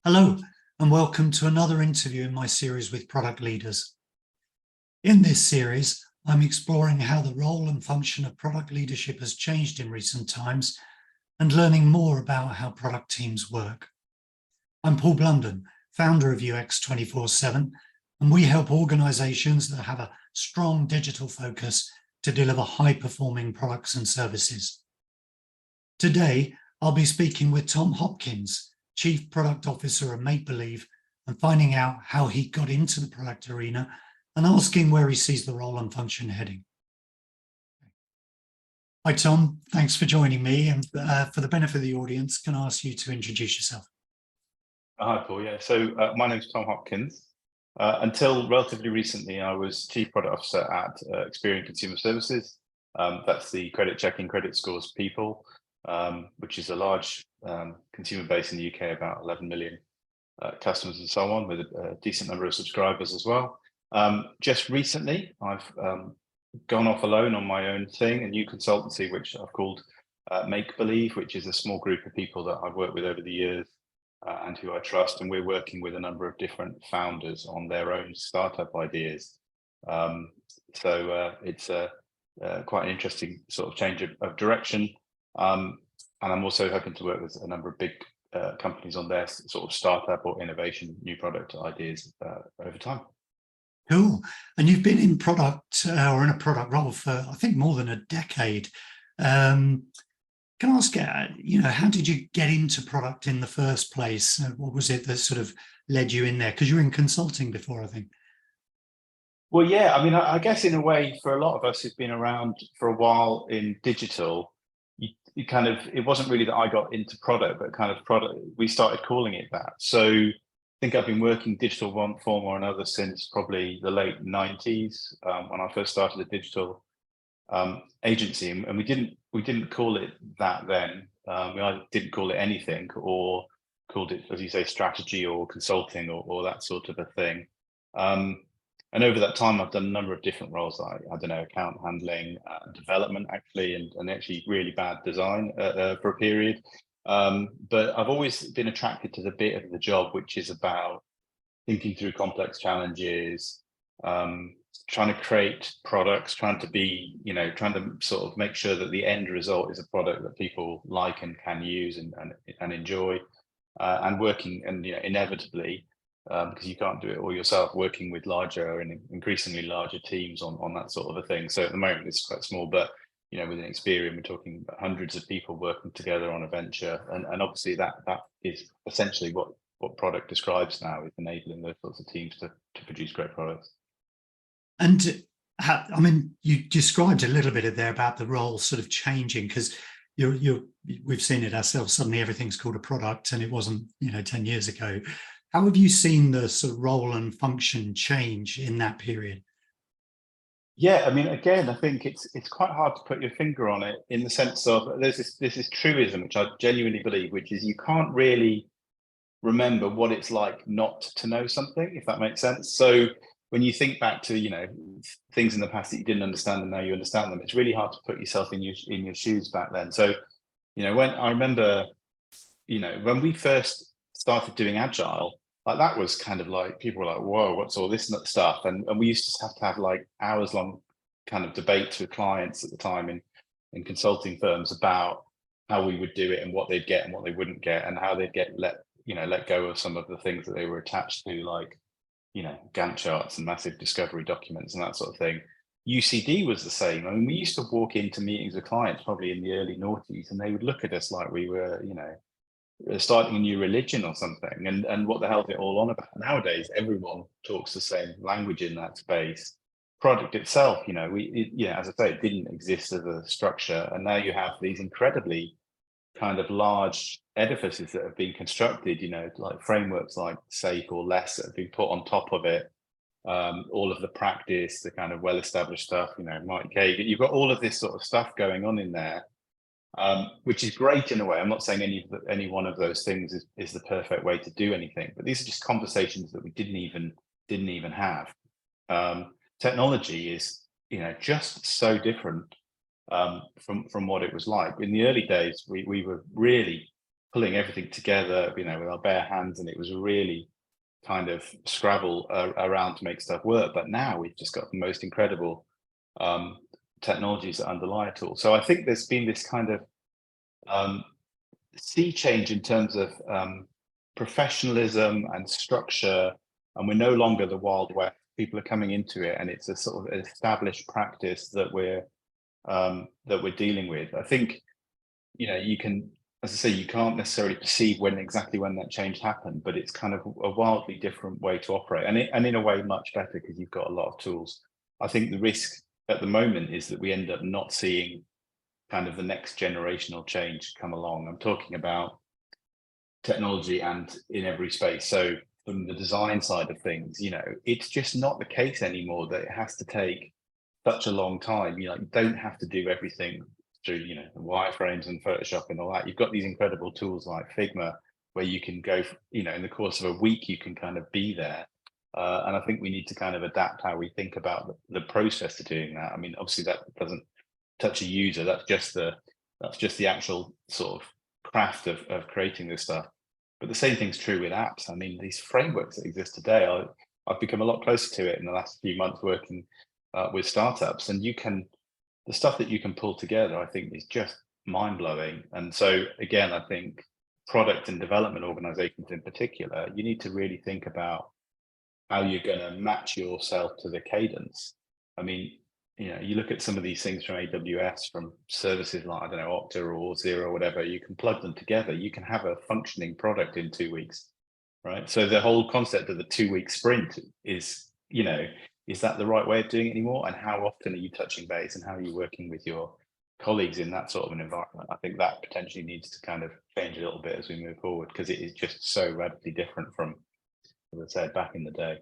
Hello, and welcome to another interview in my series with product leaders. In this series, I'm exploring how the role and function of product leadership has changed in recent times and learning more about how product teams work. I'm Paul Blunden, founder of UX247, and we help organizations that have a strong digital focus to deliver high-performing products and services. Today, I'll be speaking with Tom Hopkins, Chief Product Officer at Make Believe, and finding out how he got into the product arena and asking where he sees the role and function heading. Hi, Tom. Thanks for joining me. And for the benefit of the audience, can I ask you to introduce yourself? Hi, Paul. Yeah, so my name's Tom Hopkins. Until relatively recently, I was Chief Product Officer at Experian Consumer Services. That's the credit checking, credit scores people, which is a large consumer base in the UK, about 11 million customers and so on, with a decent number of subscribers as well. Just recently, I've gone off alone on my own thing, a new consultancy, which I've called Make Believe, which is a small group of people that I've worked with over the years and who I trust. And we're working with a number of different founders on their own startup ideas. It's quite an interesting sort of change of direction. And I'm also hoping to work with a number of big companies on their sort of startup or innovation, new product ideas over time. Cool. And you've been in product or in a product role for, I think, more than a decade. Can I ask, how did you get into product in the first place? What was it that sort of led you in there? Because you were in consulting before, I think. Well, yeah, I mean, I guess in a way, for a lot of us who've been around for a while in digital, it wasn't really that I got into product, but kind of product, we started calling it that. So I think I've been working digital one form or another since probably the late 90s, when I first started a digital agency, and we didn't call it that then. We either didn't call it anything or called it, as you say, strategy or consulting or that sort of a thing. And over that time, I've done a number of different roles, like, I don't know, account handling, development, actually, and actually really bad design for a period. But I've always been attracted to the bit of the job which is about thinking through complex challenges, trying to create products, trying to sort of make sure that the end result is a product that people like and can use and enjoy, and working, and inevitably, because you can't do it all yourself, working with larger and increasingly larger teams on that sort of a thing. So at the moment it's quite small, but within Experian, we're talking about hundreds of people working together on a venture, and obviously that is essentially what product describes now, is enabling those sorts of teams to produce great products. And I mean, you described a little bit of there about the role sort of changing, because we've seen it ourselves. Suddenly everything's called a product, and it wasn't 10 years ago. How have you seen the sort of role and function change in that period? Yeah, I mean, again, I think it's quite hard to put your finger on it, in the sense of there's this truism, which I genuinely believe, which is you can't really remember what it's like not to know something, if that makes sense. So when you think back to things in the past that you didn't understand and now you understand them, it's really hard to put yourself in your shoes back then. So when I remember, when we first started doing agile, like, that was kind of like, people were like, whoa, what's all this stuff? And we used to have like hours long kind of debates with clients at the time in consulting firms about how we would do it and what they'd get and what they wouldn't get, and how they'd get let go of some of the things that they were attached to, like Gantt charts and massive discovery documents and that sort of thing. UCD was the same. I mean, we used to walk into meetings with clients probably in the early noughties, and they would look at us like we were starting a new religion or something, and what the hell is it all on about? Nowadays everyone talks the same language in that space. Product itself, as I say, it didn't exist as a structure, and now you have these incredibly kind of large edifices that have been constructed, like frameworks like SAFe or less, that have been put on top of it. All of the practice, the kind of well-established stuff, Mike Kagan, you've got all of this sort of stuff going on in there, which is great in a way. I'm not saying any one of those things is the perfect way to do anything, but these are just conversations that we didn't even have. Technology is just so different from what it was like in the early days. We were really pulling everything together, with our bare hands, and it was really kind of scrabble around to make stuff work. But now we've just got the most incredible technologies that underlie it all. So I think there's been this kind of sea change in terms of professionalism and structure, and we're no longer the Wild West. People are coming into it, and it's a sort of established practice that we're dealing with. I think, you can, as I say, you can't necessarily perceive exactly when that change happened, but it's kind of a wildly different way to operate, and in a way much better, because you've got a lot of tools. I think the risk at the moment is that we end up not seeing kind of the next generational change come along. I'm talking about technology and in every space. So from the design side of things, it's just not the case anymore that it has to take such a long time. You don't have to do everything through, the wireframes and Photoshop and all that. You've got these incredible tools like Figma, where you can go, in the course of a week, you can kind of be there. And I think we need to kind of adapt how we think about the process to doing that. I mean, obviously that doesn't touch a user. That's just the actual sort of craft of creating this stuff. But the same thing's true with apps. I mean, these frameworks that exist today, I've become a lot closer to it in the last few months working with startups, and the stuff that you can pull together, I think, is just mind-blowing. And so again, I think product and development organizations in particular, you need to really think about how you're going to match yourself to the cadence. I mean, you look at some of these things from AWS, from services like, I don't know, Okta or Zero or whatever, you can plug them together. You can have a functioning product in 2 weeks, right? So the whole concept of the 2-week sprint is, is that the right way of doing it anymore? And how often are you touching base, and how are you working with your colleagues in that sort of an environment? I think that potentially needs to kind of change a little bit as we move forward, because it is just so radically different from, as I said, back in the day.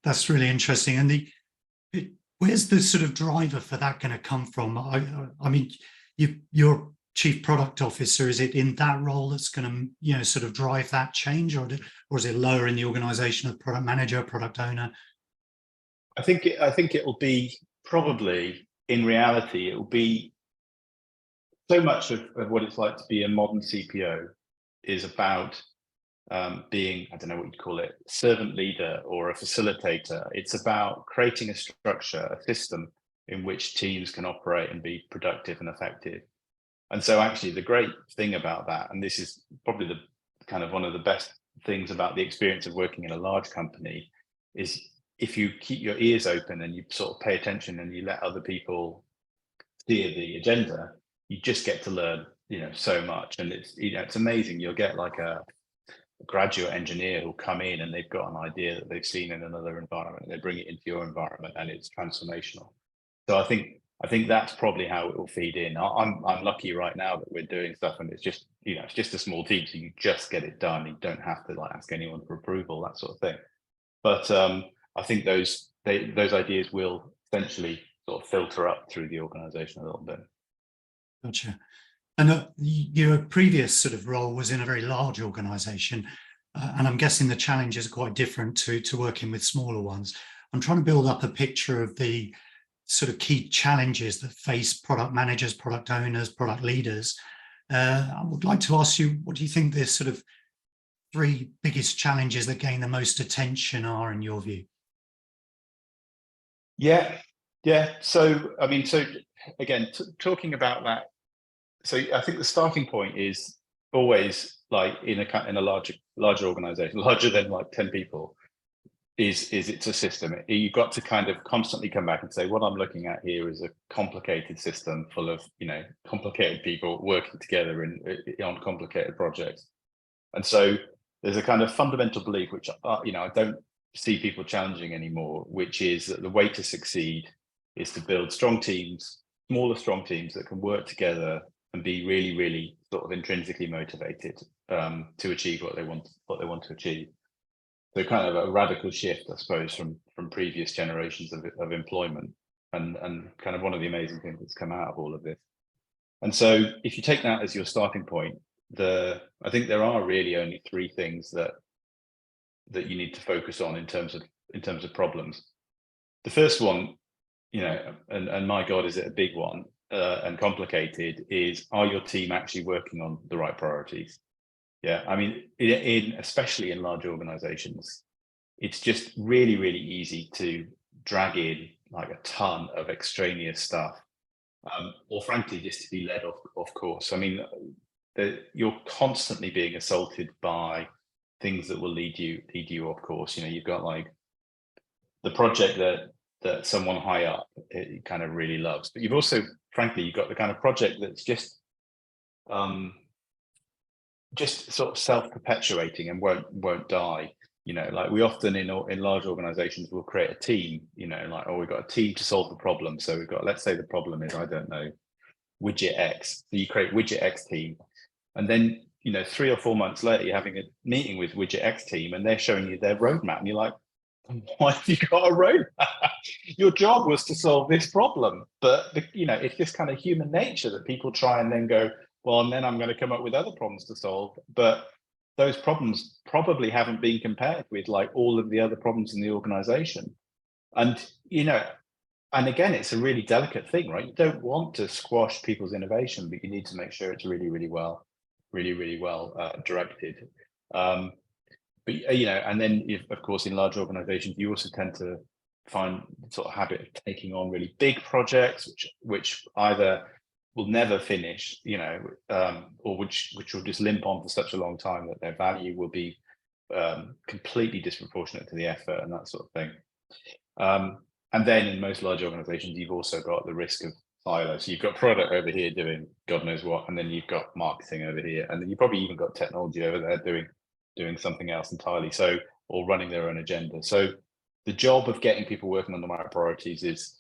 That's really interesting. And where's the sort of driver for that going to come from? I mean, you're chief product officer. Is it in that role that's going to, sort of drive that change, or is it lower in the organization of product manager, product owner? I think it will be, probably, in reality, it will be so much of what it's like to be a modern CPO is about being, I don't know what you'd call it, servant leader or a facilitator. It's about creating a structure, a system in which teams can operate and be productive and effective. And so actually the great thing about that, and this is probably the kind of one of the best things about the experience of working in a large company, is if you keep your ears open and you sort of pay attention and you let other people steer the agenda, you just get to learn, so much. And it's, it's amazing. You'll get like a graduate engineer who'll come in and they've got an idea that they've seen in another environment, and they bring it into your environment, and it's transformational. So I think that's probably how it will feed in. I'm lucky right now that we're doing stuff, and it's just, it's just a small team, so you just get it done. You don't have to ask anyone for approval, that sort of thing. But I think those ideas will essentially sort of filter up through the organization a little bit. Gotcha. And your previous sort of role was in a very large organization, and I'm guessing the challenges are quite different to working with smaller ones. I'm trying to build up a picture of the sort of key challenges that face product managers, product owners, product leaders. I would like to ask you, what do you think the sort of 3 biggest challenges that gain the most attention are in your view? Yeah. So, I mean, so again, talking about that, so I think the starting point is always in a larger organization, larger than 10 people, is it's a system. You've got to kind of constantly come back and say, what I'm looking at here is a complicated system full of, complicated people working together on complicated projects. And so there's a kind of fundamental belief, which, I don't see people challenging anymore, which is that the way to succeed is to build strong teams, smaller strong teams that can work together and be really, really sort of intrinsically motivated to achieve what they want to achieve. So kind of a radical shift, I suppose, from previous generations of employment, and kind of one of the amazing things that's come out of all of this. And so if you take that as your starting point, I think there are really only 3 things that you need to focus on in terms of problems. The first one, and my God, is it a big one, and complicated is, are your team actually working on the right priorities? Yeah, I mean, especially in large organizations, it's just really, really easy to drag in like a ton of extraneous stuff, or frankly, just to be led off course. I mean, you're constantly being assaulted by things that will lead you off course. You know, you've got like the project that someone high up kind of really loves, but you've also, frankly, you've got the kind of project that's just sort of self-perpetuating and won't die. You know, like we often in large organizations will create a team, you know, like, oh, we've got a team to solve the problem. So we've got, let's say the problem is, I don't know, widget X. So you create widget X team. And then, you know, 3 or 4 months later, you're having a meeting with widget X team and they're showing you their roadmap. And you're like, why have you got a roadmap? Your job was to solve this problem. But, you know, it's just kind of human nature that people try and then go, well, and then I'm going to come up with other problems to solve. But those problems probably haven't been compared with like all of the other problems in the organization. And, you know, and again, it's a really delicate thing, right? You don't want to squash people's innovation, but you need to make sure it's really, really well directed. But, you know, and then of course, in large organizations, you also tend to find sort of habit of taking on really big projects, which either will never finish, you know, or which will just limp on for such a long time that their value will be completely disproportionate to the effort and that sort of thing. And then in most large organizations, you've also got the risk of silos. So you've got product over here doing God knows what, and then you've got marketing over here, and then you've probably even got technology over there doing something else entirely. So, or running their own agenda. So the job of getting people working on the right priorities is,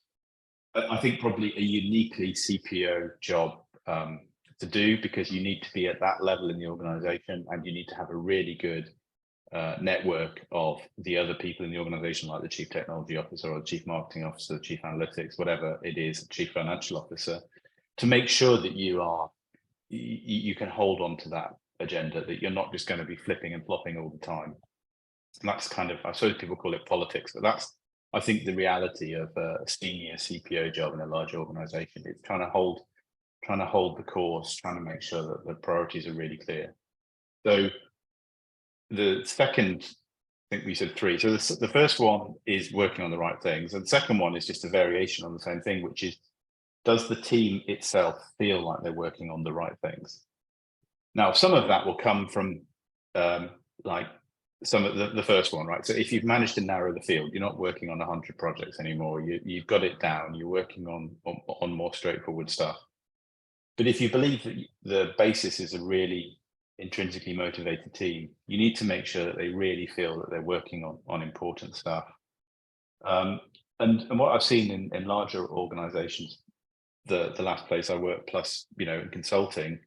I think, probably a uniquely CPO job to do, because you need to be at that level in the organization and you need to have a really good network of the other people in the organization, like the chief technology officer or the chief marketing officer, the chief analytics, whatever it is, chief financial officer, to make sure that you can hold on to that agenda, that you're not just going to be flipping and flopping all the time. And that's kind of, I suppose people call it politics, but that's, I think, the reality of a senior CPO job in a large organization. It's trying to hold the course, trying to make sure that the priorities are really clear. So the second, I think we said 3. So the first one is working on the right things. And the second one is just a variation on the same thing, which is, does the team itself feel like they're working on the right things? Now, some of that will come from like some of the first one, right? So if you've managed to narrow the field, you're not working on 100 projects anymore. You've got it down. You're working on more straightforward stuff. But if you believe that the basis is a really intrinsically motivated team, you need to make sure that they really feel that they're working on important stuff. And what I've seen in larger organizations, the last place I worked, plus, you know, in consulting,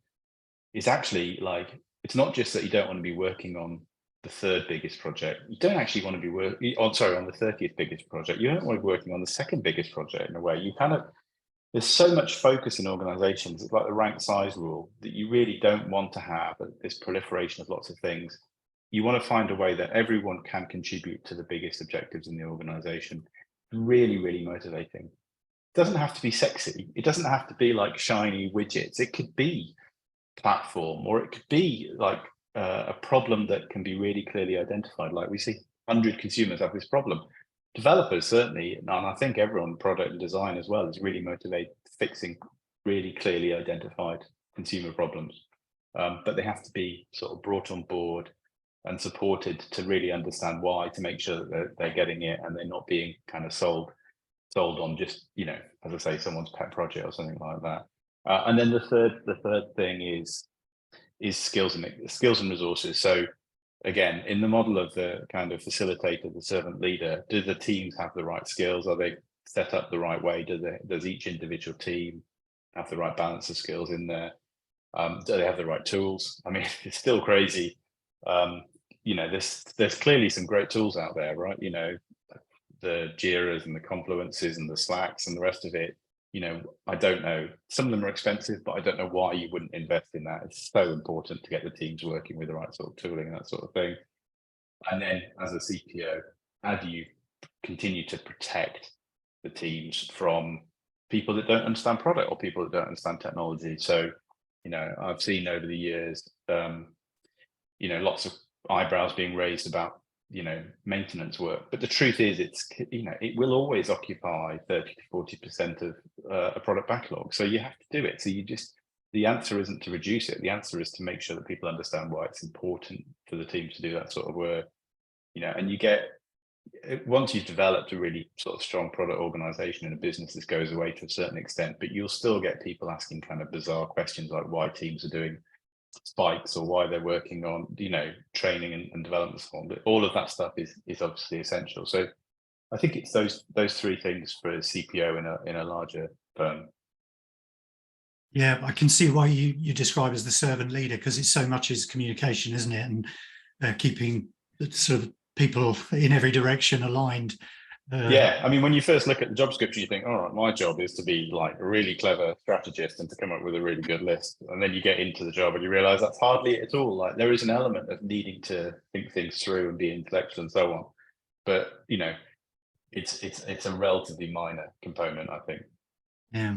is actually like, it's not just that you don't want to be working on the 3rd biggest project. You don't actually want to be working on the 30th biggest project. You don't want to be working on the 2nd biggest project. In a way, you kind of, there's so much focus in organizations. It's like the rank size rule, that you really don't want to have this proliferation of lots of things. You want to find a way that everyone can contribute to the biggest objectives in the organization. Really, really motivating. It doesn't have to be sexy. It doesn't have to be like shiny widgets. It could be platform, or it could be like a problem that can be really clearly identified. Like we see 100 consumers have this problem. Developers certainly, and I think everyone, product and design as well, is really motivated fixing really clearly identified consumer problems. But they have to be sort of brought on board and supported to really understand why, to make sure that they're getting it and they're not being kind of sold on just, you know, as I say, someone's pet project or something like that. And then the third thing is skills and resources. So again, in the model of the kind of facilitator, the servant leader, do the teams have the right skills? Are they set up the right way? Does each individual team have the right balance of skills in there? Do they have the right tools? I mean, it's still crazy. You know, there's clearly some great tools out there, right? You know, the Jiras and the Confluences and the Slacks and the rest of it. You know, I don't know. Some of them are expensive, but I don't know why you wouldn't invest in that. It's so important to get the teams working with the right sort of tooling and that sort of thing. And then as a CPO, how do you continue to protect the teams from people that don't understand product or people that don't understand technology. So, I've seen over the years, lots of eyebrows being raised about, maintenance work. But the truth is, it will always occupy 30 to 40% of a product backlog. So you have to do it. So the answer isn't to reduce it. The answer is to make sure that people understand why it's important for the team to do that sort of work. And you get, once you've developed a really sort of strong product organization in a business, this goes away to a certain extent, but you'll still get people asking kind of bizarre questions like why teams are doing spikes or why they're working on, training and development. But all of that stuff is obviously essential. So I think it's those three things for a CPO in a larger firm. Yeah, I can see why you describe as the servant leader, because it's so much is communication, isn't it? And keeping sort of people in every direction aligned. Yeah, I mean, when you first look at the job description, you think, all right, my job is to be like a really clever strategist and to come up with a really good list. And then you get into the job and you realize that's hardly it at all. Like there is an element of needing to think things through and be intellectual and so on. But, it's a relatively minor component, I think. Yeah.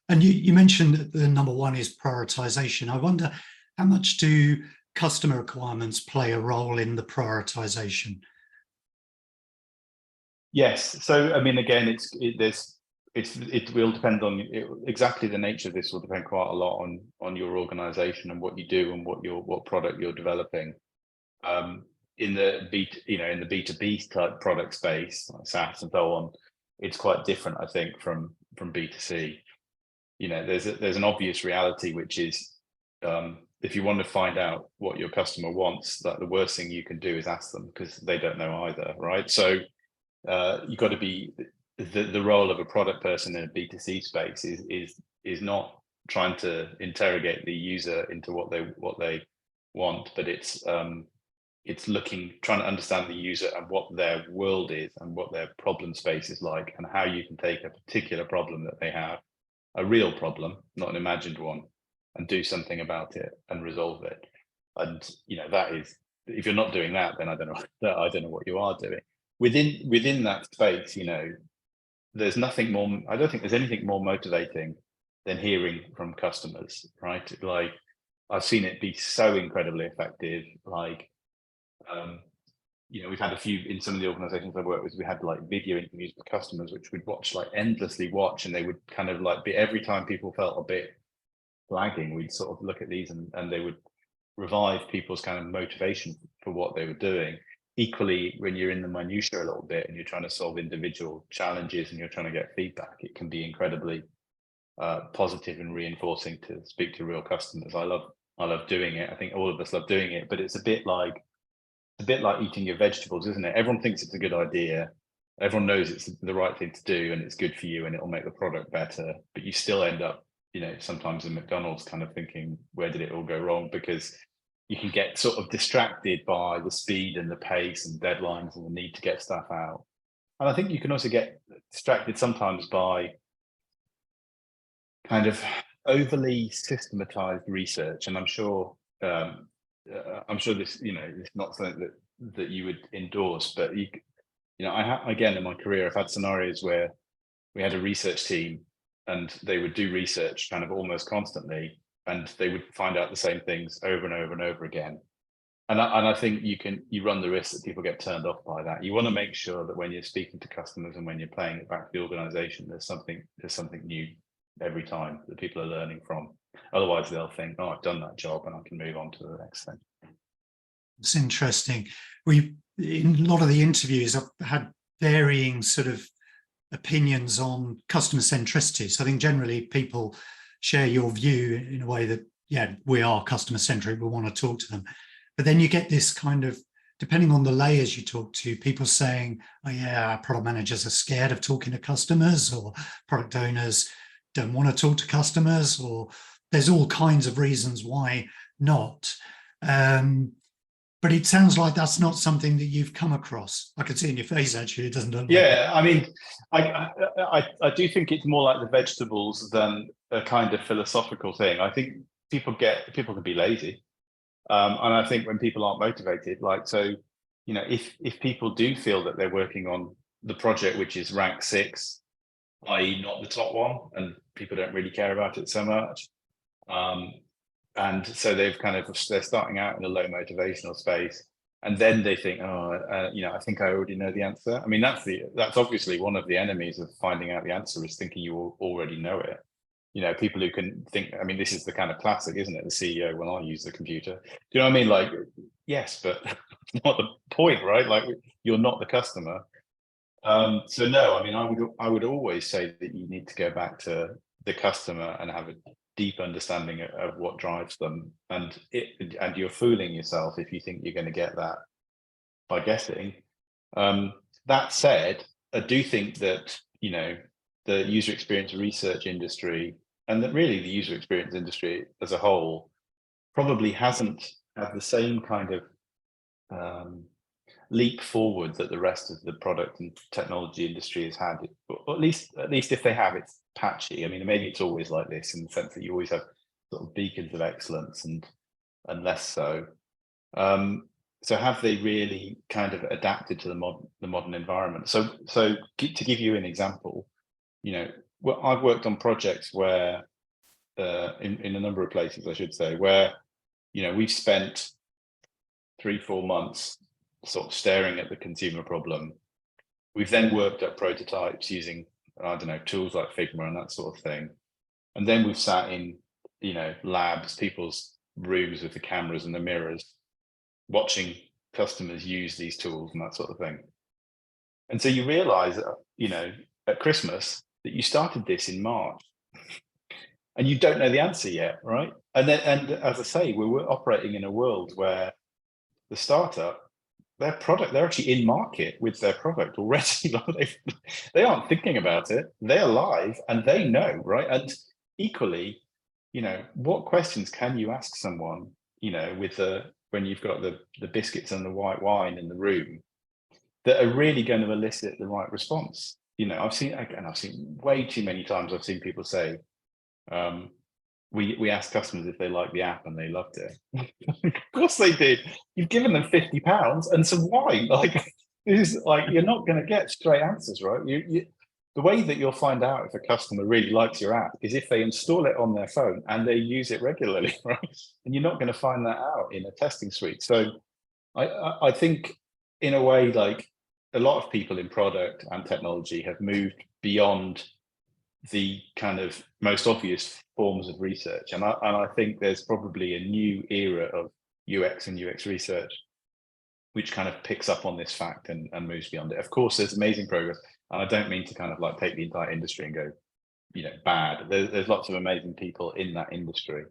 And you mentioned that the number one is prioritization. I wonder how much do customer requirements play a role in the prioritization? Yes. So, I mean, again, it will depend on exactly the nature of this will depend quite a lot on your organization and what you do and what product you're developing. In the B2B type product space, like SaaS and so on, it's quite different, I think, from B2C. There's an obvious reality, which is if you want to find out what your customer wants, that the worst thing you can do is ask them because they don't know either, right? So you've got to be the role of a product person in a B2C space is not trying to interrogate the user into what they want, but it's trying to understand the user and what their world is and what their problem space is like and how you can take a particular problem that they have, a real problem, not an imagined one, and do something about it and resolve it. And that is, if you're not doing that, then I don't know what you are doing. Within that space, there's nothing more. I don't think there's anything more motivating than hearing from customers, right? Like I've seen it be so incredibly effective. Like, we've had a few in some of the organizations I've worked with. We had like video interviews with customers, which we'd endlessly watch, and they would kind of like be every time people felt a bit lagging, we'd sort of look at these and they would revive people's kind of motivation for what they were doing. Equally, when you're in the minutiae a little bit and you're trying to solve individual challenges and you're trying to get feedback, it can be incredibly positive and reinforcing to speak to real customers. I love doing it. I think all of us love doing it, but it's a bit like eating your vegetables, isn't it? Everyone thinks it's a good idea. Everyone knows it's the right thing to do and it's good for you and it'll make the product better, but you still end up, sometimes in McDonald's kind of thinking, where did it all go wrong? Because you can get sort of distracted by the speed and the pace and deadlines and the need to get stuff out. And I think you can also get distracted sometimes by kind of overly systematized research. And I'm sure this, it's not something that you would endorse, but again, in my career, I've had scenarios where we had a research team and they would do research kind of almost constantly, and they would find out the same things over and over and over again. And I think you run the risk that people get turned off by that. You want to make sure that when you're speaking to customers and when you're playing it back to the organization, there's something new every time that people are learning from. Otherwise, they'll think, "Oh, I've done that job and I can move on to the next thing." It's interesting. In a lot of the interviews, I've had varying sort of opinions on customer centricity. So I think generally people share your view in a way that, yeah, we are customer centric, we want to talk to them. But then you get this kind of, depending on the layers you talk to, people saying, oh yeah, our product managers are scared of talking to customers, or product owners don't want to talk to customers, or there's all kinds of reasons why not. But it sounds like that's not something that you've come across. I can see in your face, actually, it doesn't look like Yeah, I mean, I do think it's more like the vegetables than a kind of philosophical thing. I think people can be lazy. And I think when people aren't motivated, if people do feel that they're working on the project, which is rank 6, i.e. not the top one, and people don't really care about it so much. And so they're starting out in a low motivational space, and then they think, I think I already know the answer. I mean, that's obviously one of the enemies of finding out the answer, is thinking you already know it. People who can think, I mean, this is the kind of classic, isn't it? The CEO, well, I'll use the computer. Do you know what I mean? Like, yes, but not the point, right? Like, you're not the customer. So no, I mean, I would always say that you need to go back to the customer and have a deep understanding of what drives them, and you're fooling yourself if you think you're going to get that by guessing. That said, I do think that the user experience research industry, and that really the user experience industry as a whole, probably hasn't had the same kind of leap forward that the rest of the product and technology industry has had. Or at least if they have, it's patchy. I mean, maybe it's always like this, in the sense that you always have sort of beacons of excellence and less so. So have they really kind of adapted to the modern environment? So to give you an example, well, I've worked on projects where in a number of places, I should say, where we've spent 3-4 months sort of staring at the consumer problem. We've then worked up prototypes using, I don't know, tools like Figma and that sort of thing. And then we've sat in, labs, people's rooms with the cameras and the mirrors, watching customers use these tools and that sort of thing. And so you realize, at Christmas, that you started this in March and you don't know the answer yet, right? And as I say, we're operating in a world where the startup, they're actually in market with their product already. They aren't thinking about it. They're live and they know, right? And equally, what questions can you ask someone, when you've got the biscuits and the white wine in the room, that are really going to elicit the right response? I've seen way too many times, I've seen people say, we asked customers if they liked the app and they loved it. Of course they did. You've given them £50, and so why? You're not going to get straight answers, right? The way that you'll find out if a customer really likes your app is if they install it on their phone and they use it regularly, right? And you're not going to find that out in a testing suite. So I think, in a way, like, a lot of people in product and technology have moved beyond the kind of most obvious forms of research. And I think there's probably a new era of UX and UX research, which kind of picks up on this fact and moves beyond it. Of course, there's amazing progress. And I don't mean to kind of like take the entire industry and go, bad. There's lots of amazing people in that industry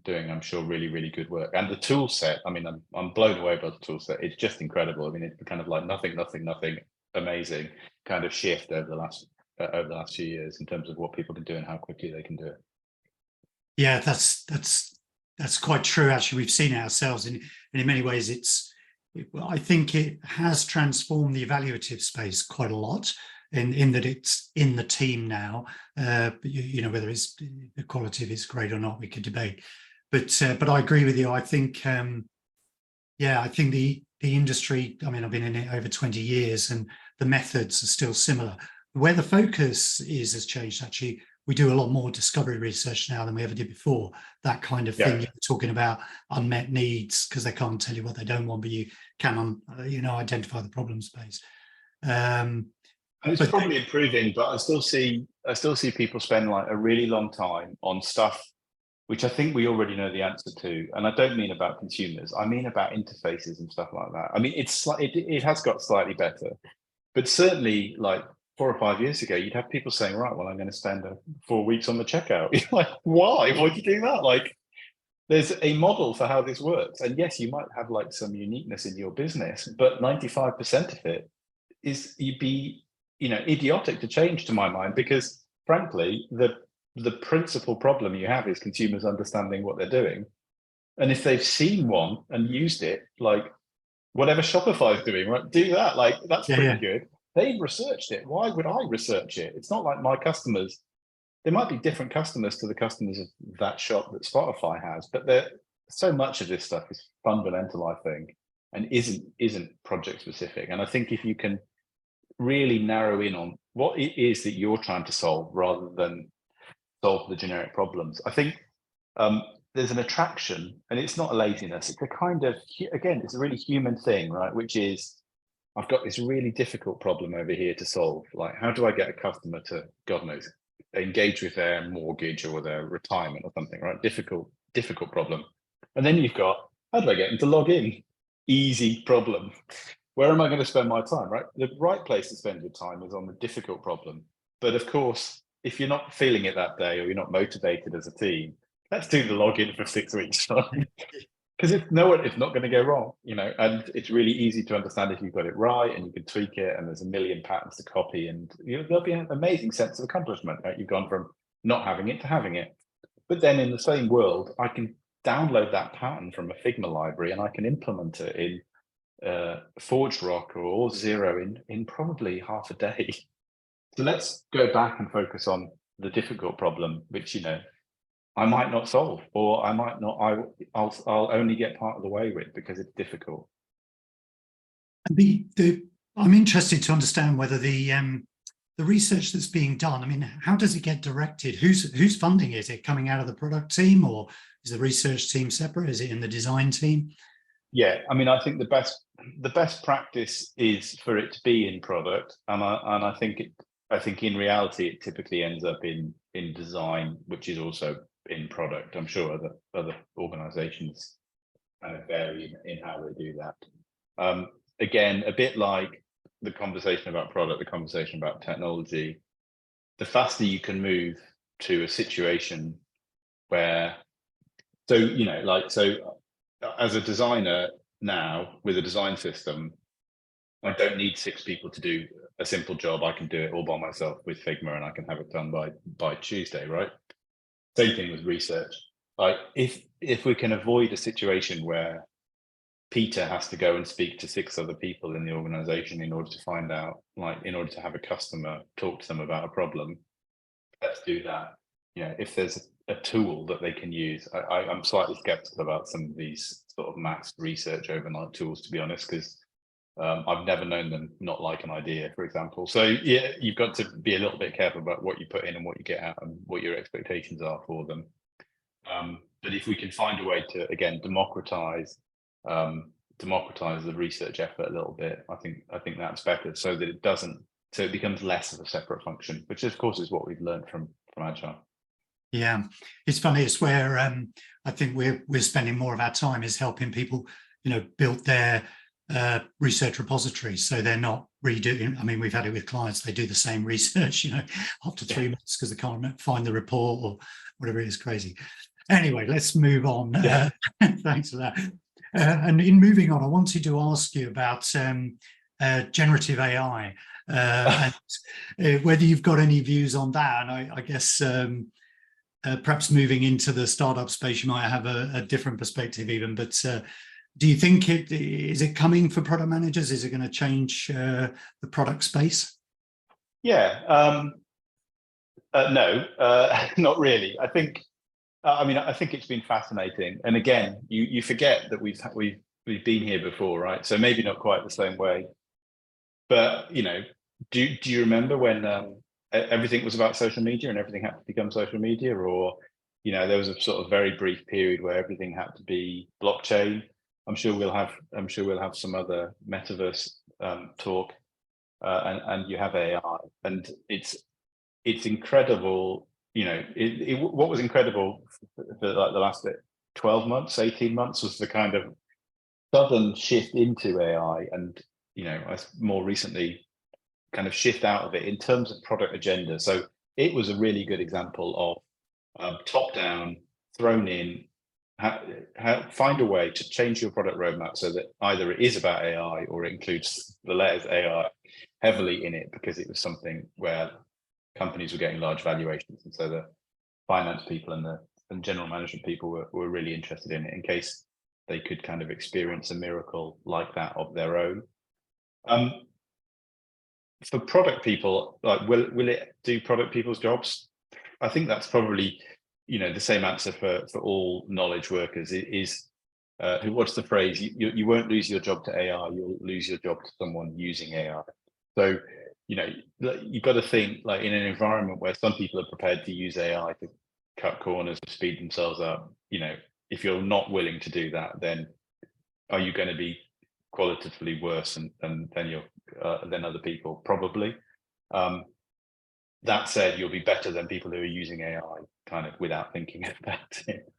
doing, I'm sure, really, really good work. And the tool set, I mean, I'm blown away by the tool set. It's just incredible. I mean, it's kind of like nothing amazing kind of shift over the last few years in terms of what people can do and how quickly they can do it. Yeah, that's quite true. Actually, we've seen it ourselves, and in many ways, I think it has transformed the evaluative space quite a lot. In that it's in the team now. Whether the quality of it's great or not, we could debate. But I agree with you. I think, I think the industry. I mean, I've been in it over 20 years, and the methods are still similar. Where the focus has changed. Actually, we do a lot more discovery research now than we ever did before. That kind of thing. You're talking about unmet needs, because they can't tell you what they don't want, but you can, identify the problem space. It's probably improving, but I still see people spend like a really long time on stuff which I think we already know the answer to. And I don't mean about consumers. I mean about interfaces and stuff like that. I mean, it has got slightly better, but certainly, like 4 or 5 years ago, you'd have people saying, right, well, I'm going to spend 4 weeks on the checkout. You're like, why? Why do you do that? Like, there's a model for how this works. And yes, you might have like some uniqueness in your business, but 95% of it you'd be, idiotic to change, to my mind, because frankly, the principal problem you have is consumers understanding what they're doing. And if they've seen one and used it, like whatever Shopify is doing, right, do that. Like, that's pretty good. They've researched it. Why would I research it? It's not like my customers. There might be different customers to the customers of that shop that Spotify has, but so much of this stuff is fundamental, I think, and isn't project specific. And I think if you can really narrow in on what it is that you're trying to solve rather than solve the generic problems. I think there's an attraction, and it's not a laziness. It's a kind of, again, it's a really human thing, right? Which is, I've got this really difficult problem over here to solve. Like, how do I get a customer to, God knows, engage with their mortgage or their retirement or something, right? Difficult problem. And then you've got, how do I get them to log in? Easy problem. Where am I going to spend my time, right? The right place to spend your time is on the difficult problem. But of course, if you're not feeling it that day or you're not motivated as a team, let's do the login for 6 weeks. Because it's not going to go wrong, and it's really easy to understand if you've got it right and you can tweak it, and there's a million patterns to copy, and there'll be an amazing sense of accomplishment, right? You've gone from not having it to having it. But then in the same world, I can download that pattern from a Figma library and I can implement it in Forge Rock or Zero in probably half a day. So let's go back and focus on the difficult problem, which I might not solve, or I might not. I'll only get part of the way with because it's difficult. I'm interested to understand whether the research that's being done. I mean, how does it get directed? Who's funding it? Is it coming out of the product team, or is the research team separate? Is it in the design team? Yeah, I mean, I think the best practice is for it to be in product, and I think in reality it typically ends up in design, which is also in product. I'm sure other organizations kind of vary in how they do that. Again, a bit like the conversation about product, the conversation about technology, the faster you can move to a situation where, as a designer now with a design system, I don't need 6 people to do a simple job. I can do it all by myself with Figma, and I can have it done by Tuesday, right? Same thing with research. Like, if we can avoid a situation where Peter has to go and speak to 6 other people in the organization in order to find out, in order to have a customer talk to them about a problem, let's do that. If there's a tool that they can use, I'm slightly skeptical about some of these sort of mass research overnight tools, to be honest, because I've never known them not like an idea, for example. So yeah, you've got to be a little bit careful about what you put in and what you get out and what your expectations are for them. But if we can find a way to, again, democratize the research effort a little bit, I think that's better, so that it becomes less of a separate function, which of course is what we've learned from Agile. Yeah, it's funny. It's where I think we're spending more of our time is helping people, build their research repositories, so they're not redoing. I mean, we've had it with clients; they do the same research, after 3 months because they can't find the report or whatever. It is crazy. Anyway, let's move on. Yeah. Thanks for that. And in moving on, I wanted to ask you about generative AI, and whether you've got any views on that. And I guess perhaps moving into the startup space, you might have a different perspective even. But do you think is it coming for product managers? Is it going to change the product space? Yeah. No, not really. I think it's been fascinating. And again, you forget that we've been here before, right? So maybe not quite the same way. But do you remember when everything was about social media and everything had to become social media, or there was a sort of very brief period where everything had to be blockchain? I'm sure we'll have some other metaverse talk, and you have AI, and it's incredible. What was incredible for like the last 12 months, 18 months was the kind of sudden shift into AI, and more recently kind of shift out of it in terms of product agenda. So it was a really good example of top down, thrown in, find a way to change your product roadmap so that either it is about AI or it includes the letters AI heavily in it, because it was something where companies were getting large valuations, and so the finance people and general management people were really interested in it in case they could kind of experience a miracle like that of their own. For product people, like, will it do product people's jobs? I think that's probably the same answer for all knowledge workers. It is what's the phrase? You won't lose your job to AI, you'll lose your job to someone using AI. So you know, you've got to think like in an environment where some people are prepared to use AI to cut corners, to speed themselves up. You know, if you're not willing to do that, then are you going to be qualitatively worse than other people? Probably. That said, you'll be better than people who are using AI kind of without thinking about it.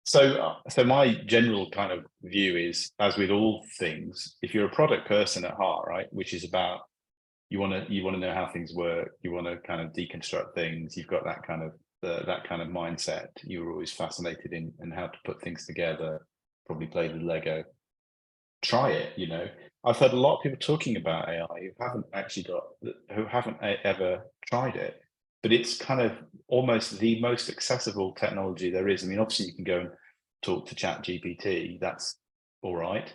So my general kind of view is, as with all things, if you're a product person at heart, right, which is about you want to know how things work, you want to kind of deconstruct things, you've got that kind of mindset. You were always fascinated in how to put things together, probably played with Lego. Try it, you know. I've heard a lot of people talking about AI who haven't ever tried it, but it's kind of almost the most accessible technology there is. I mean, obviously you can go and talk to ChatGPT, that's all right.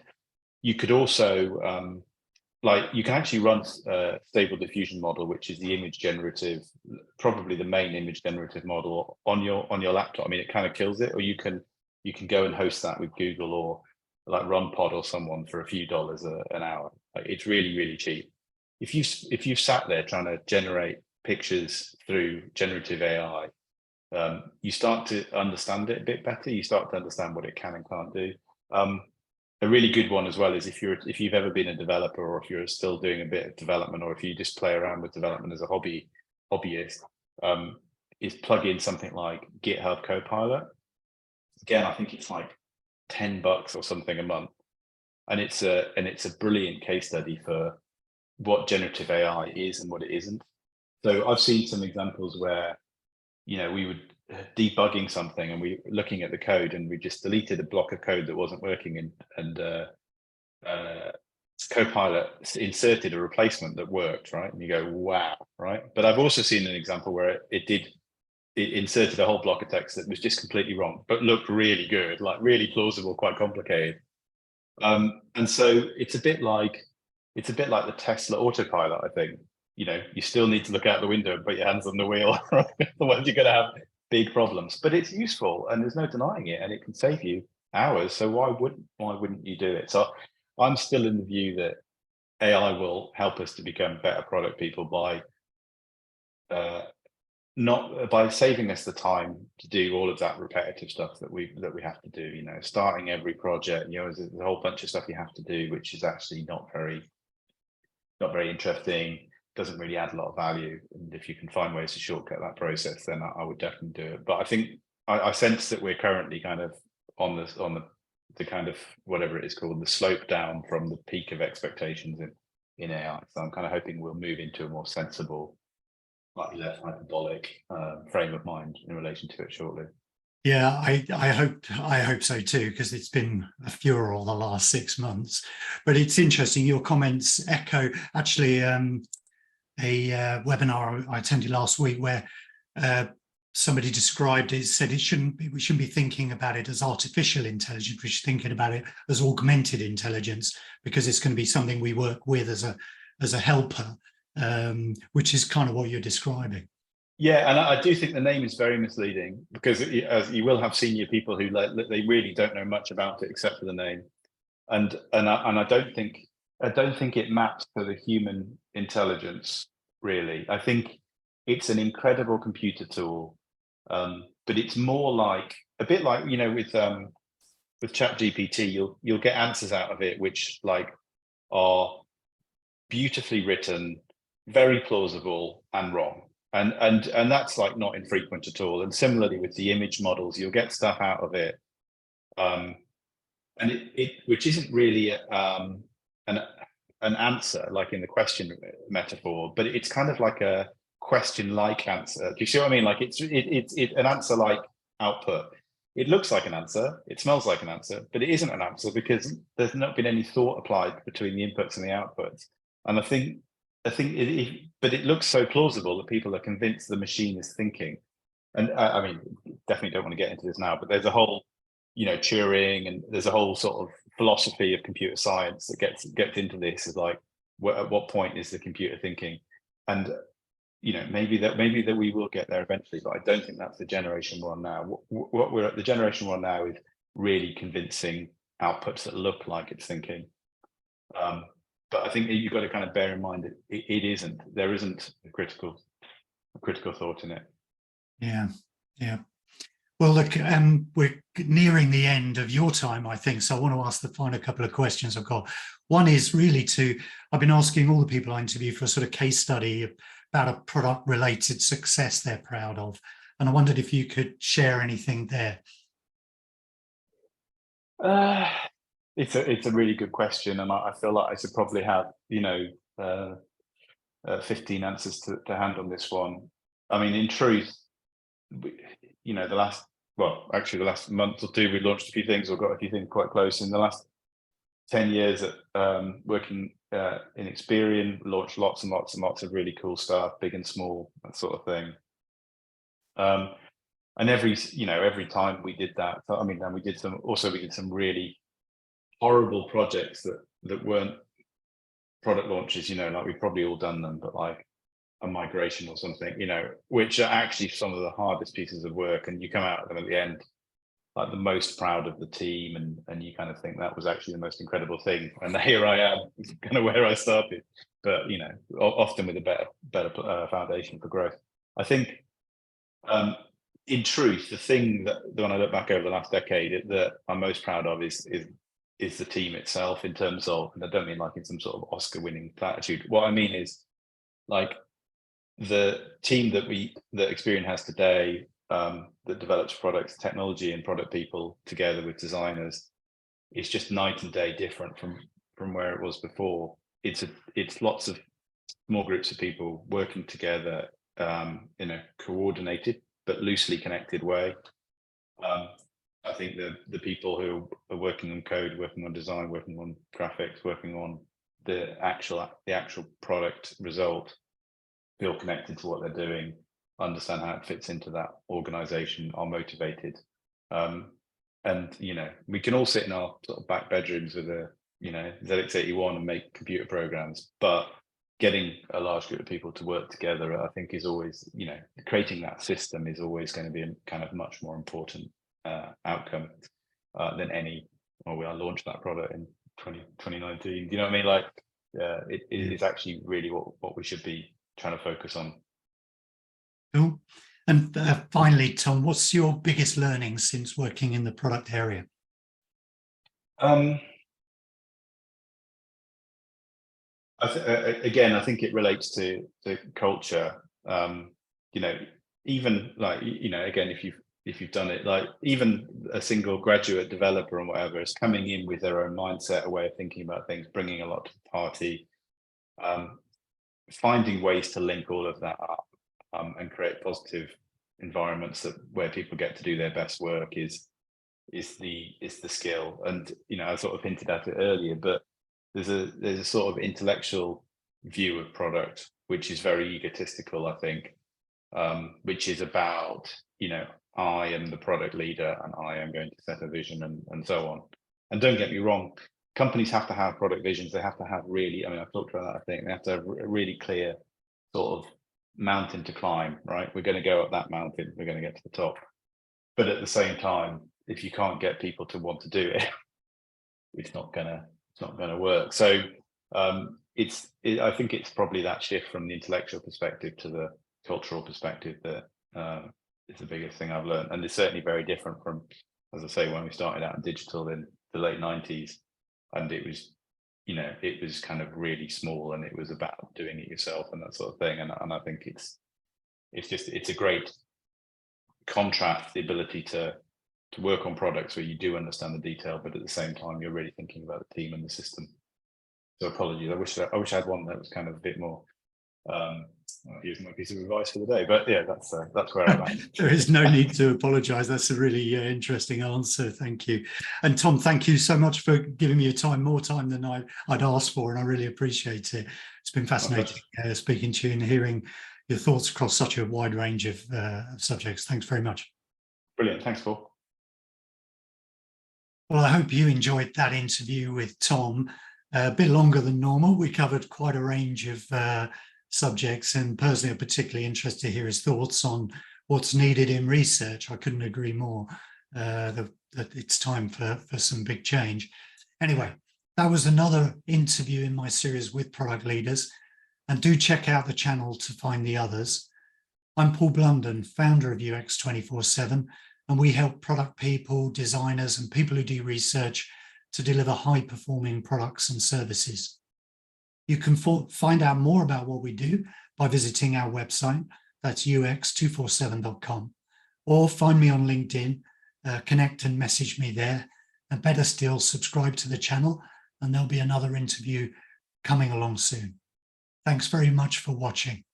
You could also, you can actually run Stable Diffusion model, which is the image generative, probably the main image generative model on your laptop. I mean, it kind of kills it, or you can go and host that with Google or like RunPod or someone for a few dollars an hour. Like, it's really, really cheap. If you've sat there trying to generate pictures through generative AI, you start to understand it a bit better. You start to understand what it can and can't do. A really good one as well is if you've ever been a developer, or if you're still doing a bit of development, or if you just play around with development as a hobbyist, is plug in something like GitHub Copilot. Again, I think it's like $10 or something a month, and it's a brilliant case study for what generative AI is and what it isn't. So I've seen some examples where, you know, we would debugging something and we looking at the code and we just deleted a block of code that wasn't working, and Copilot inserted a replacement that worked, right? And you go, wow, right? But I've also seen an example where it inserted a whole block of text that was just completely wrong, but looked really good, like really plausible, quite complicated. And so it's a bit like the Tesla autopilot, I think. You know, you still need to look out the window and put your hands on the wheel, right? Otherwise you're going to have big problems. But it's useful, and there's no denying it, and it can save you hours. So why wouldn't you do it? So I'm still in the view that AI will help us to become better product people by not by saving us the time to do all of that repetitive stuff that we have to do. You know, starting every project, you know, there's a whole bunch of stuff you have to do, which is actually not very interesting, doesn't really add a lot of value. And if you can find ways to shortcut that process, then I would definitely do it. But I think I sense that we're currently kind of on the kind of, whatever it is called, the slope down from the peak of expectations in AI. So I'm kind of hoping we'll move into a more sensible, slightly less hyperbolic frame of mind in relation to it shortly. Yeah, I hope so too, because it's been a furor the last 6 months. But it's interesting, your comments echo actually a webinar I attended last week where somebody described it, said we shouldn't be thinking about it as artificial intelligence, we should be thinking about it as augmented intelligence, because it's going to be something we work with as a helper, which is kind of what you're describing. Yeah, and I do think the name is very misleading, because as you will have senior people who they really don't know much about it except for the name, and I don't think it maps to the human intelligence really. I think it's an incredible computer tool, but it's more like a bit like, you know, with ChatGPT, you'll get answers out of it which like are beautifully written, very plausible, and wrong. And that's like not infrequent at all. And similarly with the image models, you'll get stuff out of it, and it which isn't really an answer like in the question metaphor, but it's kind of like a question-like answer. Do you see what I mean? Like it's an answer-like output. It looks like an answer, it smells like an answer, but it isn't an answer because there's not been any thought applied between the inputs and the outputs. And I think but it looks so plausible that people are convinced the machine is thinking. And I mean, definitely don't want to get into this now, but there's a whole, you know, Turing, and there's a whole sort of philosophy of computer science that gets into this, is like, at what point is the computer thinking? And you know, maybe that we will get there eventually, but I don't think that's the generation we're on now. What we're at, the generation we're on now, is really convincing outputs that look like it's thinking. but I think you've got to kind of bear in mind that there isn't a critical thought in it. Yeah, yeah. Well, look, we're nearing the end of your time, I think. So I want to ask the final couple of questions I've got. One is really I've been asking all the people I interview for a sort of case study about a product related success they're proud of. And I wondered if you could share anything there. It's a really good question. And I feel like I should probably have, 15 answers to hand on this one. I mean, in truth, the last month or two, we launched a few things or got a few things quite close. In the last 10 years at working in Experian, launched lots and lots and lots of really cool stuff, big and small, that sort of thing. And every time we did that, I mean, then we did some really horrible projects that weren't product launches, like we've probably all done them, but like a migration or something, which are actually some of the hardest pieces of work. And you come out of them at the end, like the most proud of the team. And you kind of think that was actually the most incredible thing. And here I am, kind of where I started, but, often with a better foundation for growth. I think, in truth, the thing that when I look back over the last decade that I'm most proud of is the team itself, in terms of, and I don't mean like in some sort of Oscar-winning platitude. What I mean is like the team that Experian has today, that develops products, technology, and product people together with designers, is just night and day different from where it was before. It's lots of small groups of people working together in a coordinated but loosely connected way. I think the people who are working on code, working on design, working on graphics, working on the actual product result, feel connected to what they're doing, understand how it fits into that organization, are motivated. And we can all sit in our sort of back bedrooms with a ZX81 and make computer programs, but getting a large group of people to work together, I think, is always, creating that system is always going to be a kind of much more important outcome than I launched that product in 2019. You know what I mean? Like, it is actually really what we should be trying to focus on. Cool. And finally, Tom, what's your biggest learning since working in the product area? Again, I think it relates to the culture. Even like, again, if you've done it, like even a single graduate developer and whatever is coming in with their own mindset, a way of thinking about things, bringing a lot to the party, finding ways to link all of that up and create positive environments where people get to do their best work is the skill. And I sort of hinted at it earlier, but there's a sort of intellectual view of product which is very egotistical, I think, which is about I am the product leader and I am going to set a vision and so on. And don't get me wrong, companies have to have product visions. They have to have I've talked about that, I think. They have to have a really clear sort of mountain to climb, right? We're going to go up that mountain. We're going to get to the top. But at the same time, if you can't get people to want to do it, it's not gonna work. So I think it's probably that shift from the intellectual perspective to the cultural perspective that is the biggest thing I've learned. And it's certainly very different from, as I say, when we started out in digital in the late 90s, and it was kind of really small, and it was about doing it yourself and that sort of thing. And I think it's a great contrast, the ability to work on products where you do understand the detail, but at the same time you're really thinking about the team and the system. So apologies, I wish I had one that was kind of a bit more using my piece of advice for the day, but yeah, that's where I'm at. There is no need to apologize. That's a really interesting answer. Thank you. And Tom, thank you so much for giving me more time than I'd asked for, and I really appreciate it. It's been fascinating speaking to you and hearing your thoughts across such a wide range of subjects. Thanks very much. Brilliant. Thanks, Paul. Well, I hope you enjoyed that interview with Tom. A bit longer than normal. We covered quite a range of subjects, and personally, I'm particularly interested to hear his thoughts on what's needed in research. I couldn't agree more that it's time for some big change. Anyway, That was another interview in my series with product leaders, and do check out the channel to find the others. I'm Paul Blunden, founder of UX247, and we help product people, designers, and people who do research to deliver high-performing products and services. You can find out more about what we do by visiting our website, that's ux247.com, or find me on LinkedIn, connect and message me there, and better still, subscribe to the channel, and there'll be another interview coming along soon. Thanks very much for watching.